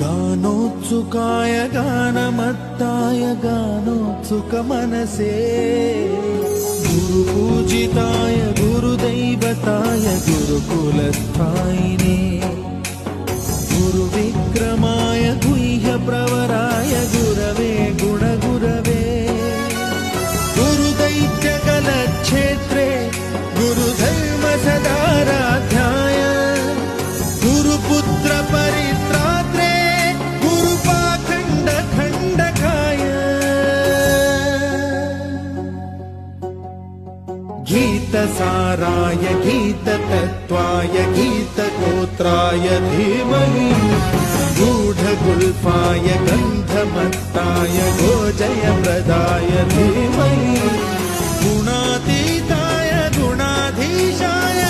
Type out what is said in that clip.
गानोत्सुकाय गानमत्ताय गानोत्सुकमनसे गुरुपूजिताय गुरुदैवताय गुरुकुलस्थायिने गुरुविक्रमाय गुह्यप्रवराय गुरवे गुणगुरवे गुरुदैत्यकलक्षेत्रे गुरुधर्मसदाराध्याय गुरुपुत्र परित्रात्रे गुरुपाखण्ड खण्डकाय गीतसाराय गीततत्त्वाय गीतगोत्राय धीमहि गूढगुल्फाय गन्धमत्ताय गोजयप्रदाय धीमहि गुणातीताय गुणाधीशाय